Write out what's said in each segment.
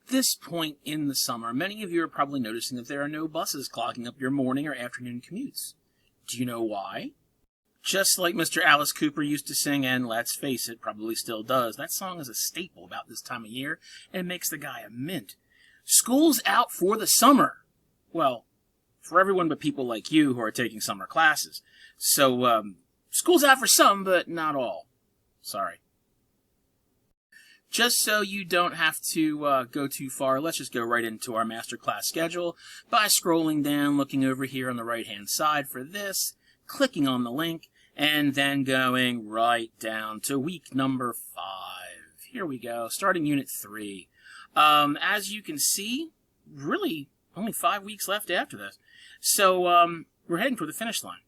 this point in the summer, many of you are probably noticing that there are no buses clogging up your morning or afternoon commutes. Do you know why? Just like Mr. Alice Cooper used to sing, and let's face it, probably still does, that song is a staple about this time of year, and it makes the guy a mint. School's out for the summer. Well, for everyone but people like you who are taking summer classes. So, school's out for some, but not all. Sorry. Just so you don't have to go too far, let's just go right into our masterclass schedule by scrolling down, looking over here on the right-hand side for this, clicking on the link, and then going right down to week number 5. Here we go, starting Unit 3. As you can see, really only 5 weeks left after this. So we're heading for the finish line.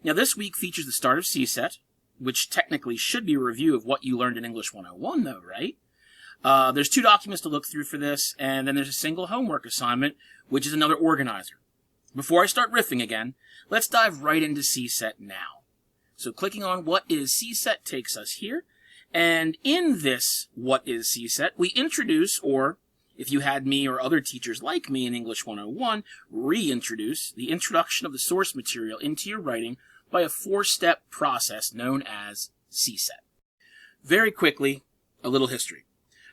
Now this week features the start of CSET, which technically should be a review of what you learned in English 101, though, right? There's 2 documents to look through for this, and then there's a single homework assignment, which is another organizer. Before I start riffing again, let's dive right into CSET now. So clicking on What is CSET takes us here, and in this What is CSET, we introduce, or if you had me or other teachers like me in English 101, reintroduce the introduction of the source material into your writing by a 4-step process known as CSET. Very quickly, a little history.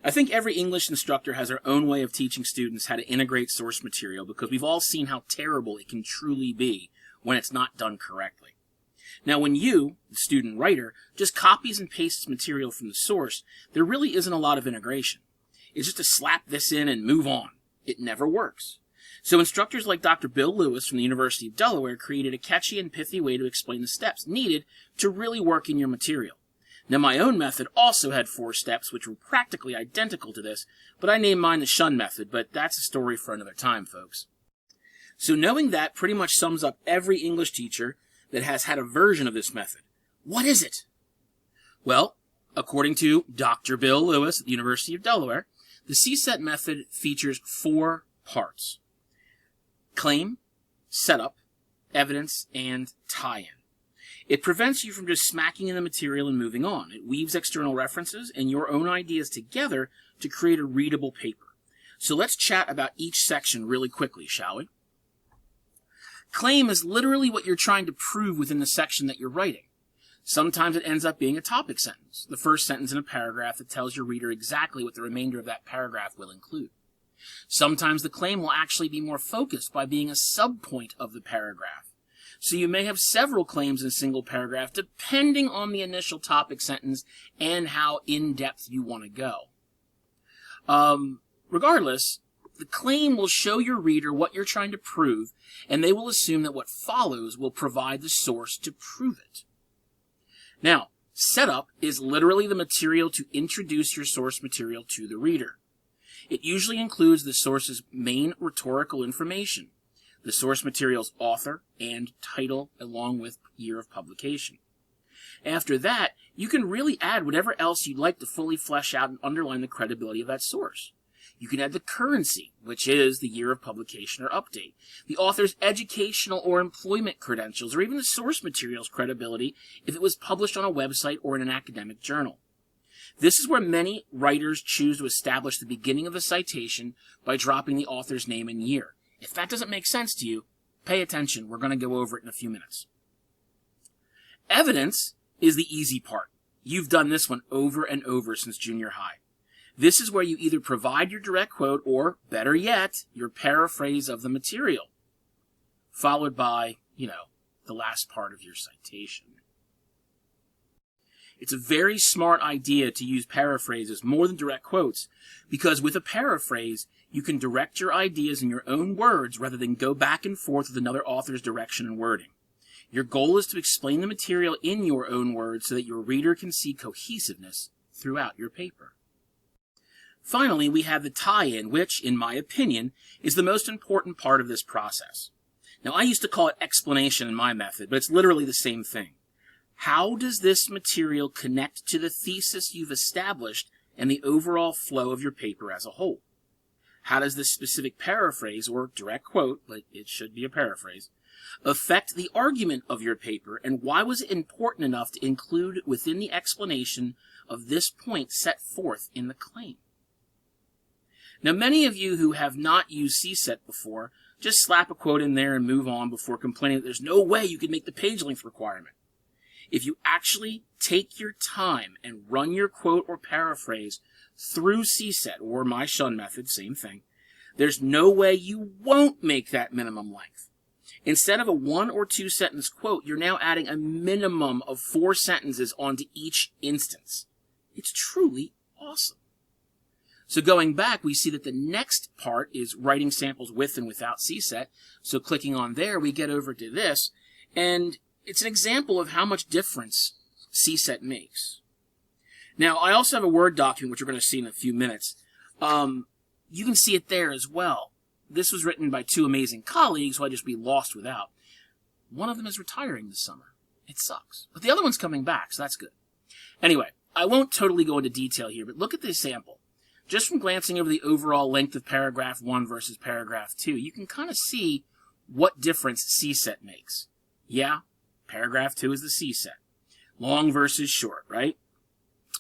I think every English instructor has their own way of teaching students how to integrate source material because we've all seen how terrible it can truly be when it's not done correctly. Now, when you, the student writer, just copies and pastes material from the source, there really isn't a lot of integration. It's just to slap this in and move on. It never works. So instructors like Dr. Bill Lewis from the University of Delaware created a catchy and pithy way to explain the steps needed to really work in your material. Now, my own method also had 4 steps, which were practically identical to this, but I named mine the Shun method, but that's a story for another time, folks. So knowing that pretty much sums up every English teacher that has had a version of this method. What is it? Well, according to Dr. Bill Lewis at the University of Delaware, the CSET method features 4 parts: claim, setup, evidence, and tie-in. It prevents you from just smacking in the material and moving on. It weaves external references and your own ideas together to create a readable paper. So let's chat about each section really quickly, shall we? Claim is literally what you're trying to prove within the section that you're writing. Sometimes it ends up being a topic sentence, the first sentence in a paragraph that tells your reader exactly what the remainder of that paragraph will include. Sometimes the claim will actually be more focused by being a subpoint of the paragraph. So you may have several claims in a single paragraph depending on the initial topic sentence and how in-depth you want to go. Regardless, the claim will show your reader what you're trying to prove, and they will assume that what follows will provide the source to prove it. Now, setup is literally the material to introduce your source material to the reader. It usually includes the source's main rhetorical information, the source material's author and title, along with year of publication. After that, you can really add whatever else you'd like to fully flesh out and underline the credibility of that source. You can add the currency, which is the year of publication or update, the author's educational or employment credentials, or even the source material's credibility if it was published on a website or in an academic journal. This is where many writers choose to establish the beginning of a citation by dropping the author's name and year. If that doesn't make sense to you, pay attention. We're going to go over it in a few minutes. Evidence is the easy part. You've done this one over and over since junior high. This is where you either provide your direct quote or, better yet, your paraphrase of the material, followed by, the last part of your citation. It's a very smart idea to use paraphrases more than direct quotes, because with a paraphrase, you can direct your ideas in your own words rather than go back and forth with another author's direction and wording. Your goal is to explain the material in your own words so that your reader can see cohesiveness throughout your paper. Finally, we have the tie-in, which, in my opinion, is the most important part of this process. Now, I used to call it explanation in my method, but it's literally the same thing. How does this material connect to the thesis you've established and the overall flow of your paper as a whole? How does this specific paraphrase, or direct quote, but it should be a paraphrase, affect the argument of your paper, and why was it important enough to include within the explanation of this point set forth in the claim? Now, many of you who have not used CSET before just slap a quote in there and move on before complaining that there's no way you could make the page length requirement. If you actually take your time and run your quote or paraphrase through CSET or my shun method, same thing, there's no way you won't make that minimum length. Instead of a 1 or 2 sentence quote, you're now adding a minimum of 4 sentences onto each instance. It's truly awesome. So going back, we see that the next part is writing samples with and without CSET. So clicking on there, we get over to this, and it's an example of how much difference CSET makes. Now, I also have a Word document, which we're going to see in a few minutes. You can see it there as well. This was written by 2 amazing colleagues who I'd just be lost without. One of them is retiring this summer. It sucks. But the other one's coming back, so that's good. Anyway, I won't totally go into detail here, but look at this sample. Just from glancing over the overall length of paragraph 1 versus paragraph 2, you can kind of see what difference CSET makes. Yeah, paragraph 2 is the CSET. Long versus short, right?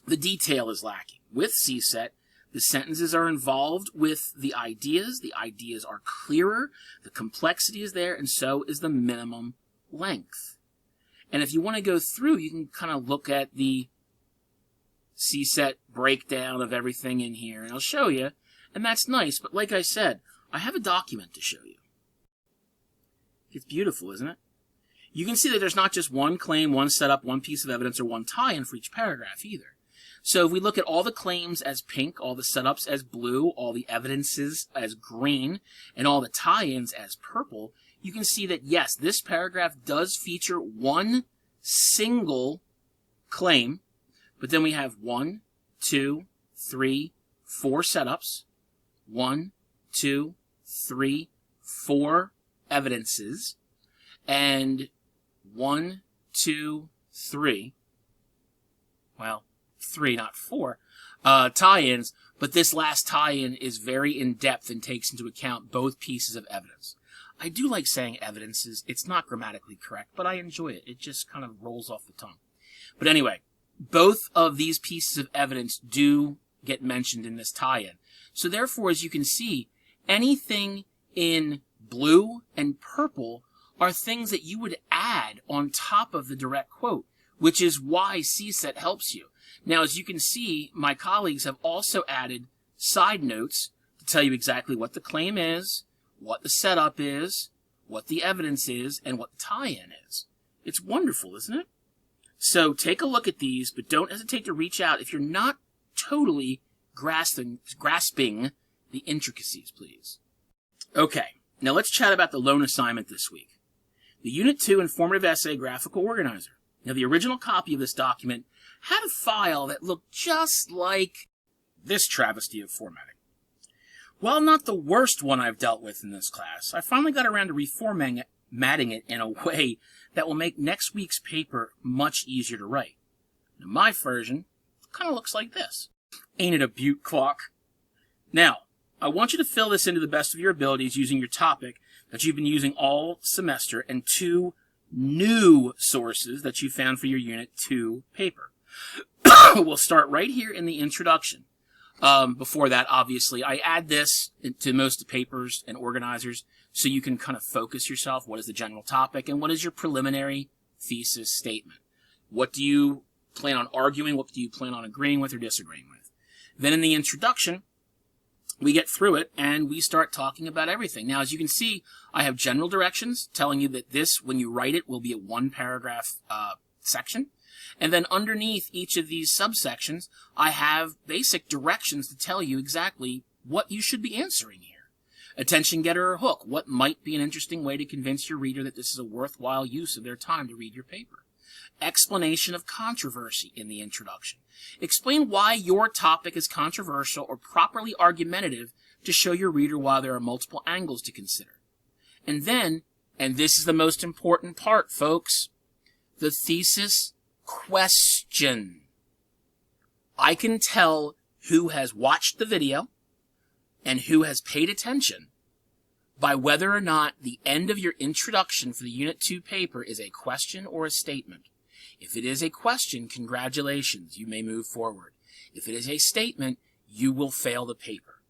The detail is lacking. With CSET, the sentences are involved with the ideas are clearer, the complexity is there, and so is the minimum length. And if you want to go through, you can kind of look at the CSET breakdown of everything in here, and I'll show you, and that's nice, but like I said, I have a document to show you. It's beautiful, isn't it? You can see that there's not just one claim, one setup, one piece of evidence, or one tie-in for each paragraph either. So if we look at all the claims as pink, all the setups as blue, all the evidences as green, and all the tie-ins as purple, you can see that, yes, this paragraph does feature one single claim, but then we have 1, 2, 3, 4 setups, 1, 2, 3, 4 evidences, and 1, 2, 3, well, 3, not 4, tie-ins, but this last tie-in is very in-depth and takes into account both pieces of evidence. I do like saying evidences. It's not grammatically correct, but I enjoy it. It just kind of rolls off the tongue. But anyway, both of these pieces of evidence do get mentioned in this tie-in. So therefore, as you can see, anything in blue and purple are things that you would add on top of the direct quote, which is why CSET helps you. Now, as you can see, my colleagues have also added side notes to tell you exactly what the claim is, what the setup is, what the evidence is, and what the tie-in is. It's wonderful, isn't it? So take a look at these, but don't hesitate to reach out if you're not totally grasping the intricacies, please. Okay, now let's chat about the loan assignment this week. The Unit 2 Informative Essay Graphical Organizer. Now, the original copy of this document had a file that looked just like this travesty of formatting. While not the worst one I've dealt with in this class, I finally got around to reformatting it in a way that will make next week's paper much easier to write. Now, my version kind of looks like this. Ain't it a beaut clock? Now, I want you to fill this into the best of your abilities using your topic that you've been using all semester and 2 new sources that you found for your Unit 2 paper. We'll start right here in the introduction. Before that, obviously, I add this to most of the papers and organizers so you can kind of focus yourself. What is the general topic and what is your preliminary thesis statement? What do you plan on arguing? What do you plan on agreeing with or disagreeing with? Then in the introduction, we get through it and we start talking about everything. Now, as you can see, I have general directions telling you that this, when you write it, will be a 1-paragraph section. And then underneath each of these subsections, I have basic directions to tell you exactly what you should be answering here. Attention getter or hook. What might be an interesting way to convince your reader that this is a worthwhile use of their time to read your paper? Explanation of controversy in the introduction. Explain why your topic is controversial or properly argumentative to show your reader why there are multiple angles to consider. And then, and this is the most important part, folks, the thesis question. I can tell who has watched the video and who has paid attention by whether or not the end of your introduction for the Unit 2 paper is a question or a statement. If it is a question, congratulations, you may move forward. If it is a statement, you will fail the paper.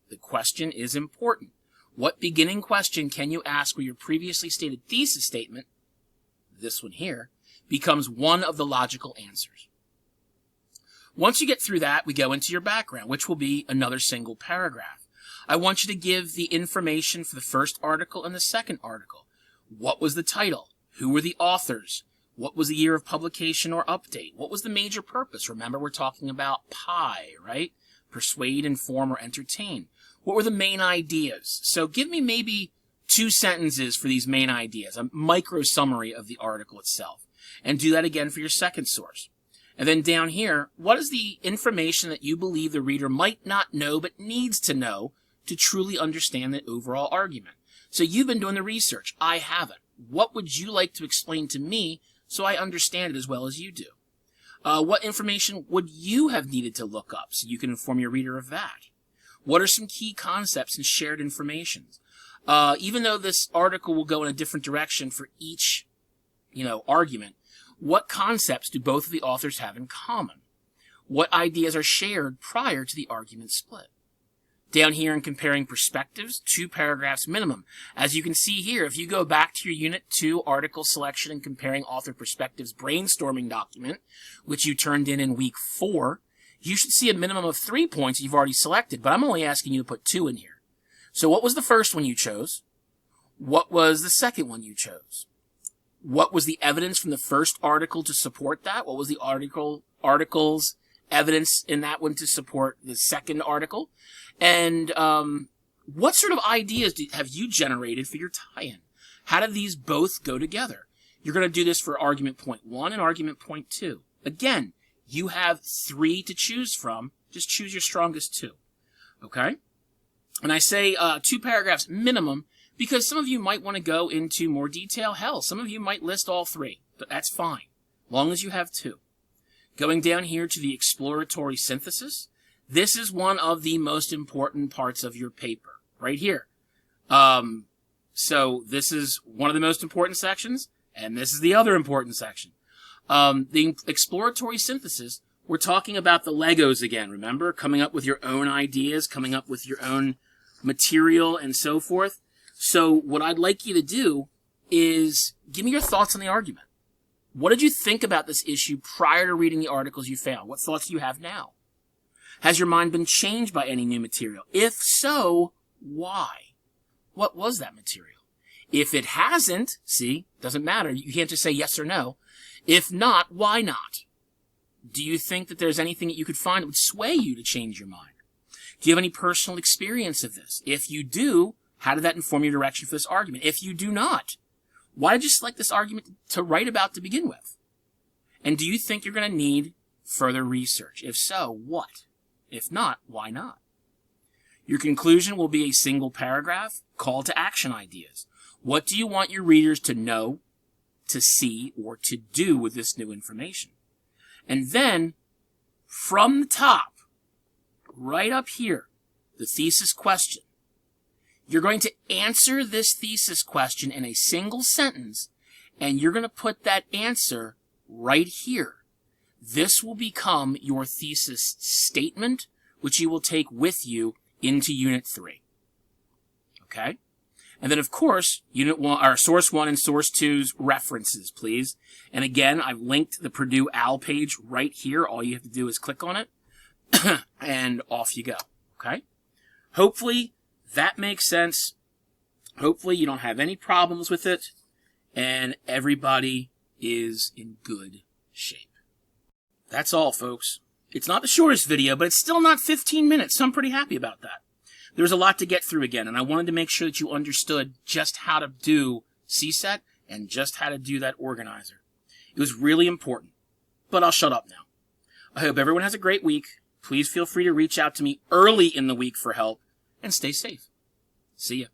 The question is important. What beginning question can you ask where your previously stated thesis statement, this one here, becomes one of the logical answers? Once you get through that, we go into your background, which will be another single paragraph. I want you to give the information for the first article and the second article. What was the title? Who were the authors? What was the year of publication or update? What was the major purpose? Remember, we're talking about PI, right? Persuade, inform, or entertain. What were the main ideas? So give me maybe 2 sentences for these main ideas, a micro summary of the article itself. And do that again for your second source. And then down here, what is the information that you believe the reader might not know but needs to know to truly understand the overall argument? So you've been doing the research. I haven't. What would you like to explain to me so I understand it as well as you do? What information would you have needed to look up so you can inform your reader of that? What are some key concepts and shared informations? Even though this article will go in a different direction for each, argument, what concepts do both of the authors have in common? What ideas are shared prior to the argument split? Down here in comparing perspectives, 2 paragraphs minimum. As you can see here, if you go back to your Unit 2 article selection and comparing author perspectives brainstorming document, which you turned in week 4, you should see a minimum of 3 points you've already selected, but I'm only asking you to put 2 in here. So what was the first one you chose? What was the second one you chose? What was the evidence from the first article to support that? What was the article's evidence in that one to support the second article? And what sort of ideas have you generated for your tie-in? How do these both go together? You're going to do this for argument point 1 and argument point 2. Again, you have 3 to choose from. Just choose your strongest 2. Okay? And I say 2 paragraphs minimum because some of you might want to go into more detail. Hell, some of you might list all 3, but that's fine, long as you have 2. Going down here to the exploratory synthesis, this is one of the most important parts of your paper, right here. So this is one of the most important sections, and this is the other important section. The exploratory synthesis, we're talking about the Legos again, remember? Coming up with your own ideas, coming up with your own material, and so forth. So what I'd like you to do is give me your thoughts on the argument. What did you think about this issue prior to reading the articles you found? What thoughts do you have now? Has your mind been changed by any new material? If so, why? What was that material? If it hasn't, see, doesn't matter. You can't just say yes or no. If not, why not? Do you think that there's anything that you could find that would sway you to change your mind? Do you have any personal experience of this? If you do, how did that inform your direction for this argument? If you do not, why did you select this argument to write about to begin with? And do you think you're going to need further research? If so, what? If not, why not? Your conclusion will be a single paragraph, call to action ideas. What do you want your readers to know, to see, or to do with this new information? And then, from the top, right up here, the thesis question. You're going to answer this thesis question in a single sentence, and you're going to put that answer right here. This will become your thesis statement, which you will take with you into Unit 3. Okay? And then, of course, Unit 1, or Source 1 and Source 2's references, please. And again, I've linked the Purdue OWL page right here. All you have to do is click on it, and off you go. Okay? Hopefully, that makes sense. Hopefully, you don't have any problems with it, and everybody is in good shape. That's all, folks. It's not the shortest video, but it's still not 15 minutes, so I'm pretty happy about that. There's a lot to get through again, and I wanted to make sure that you understood just how to do CSET and just how to do that organizer. It was really important, but I'll shut up now. I hope everyone has a great week. Please feel free to reach out to me early in the week for help, and stay safe. See ya.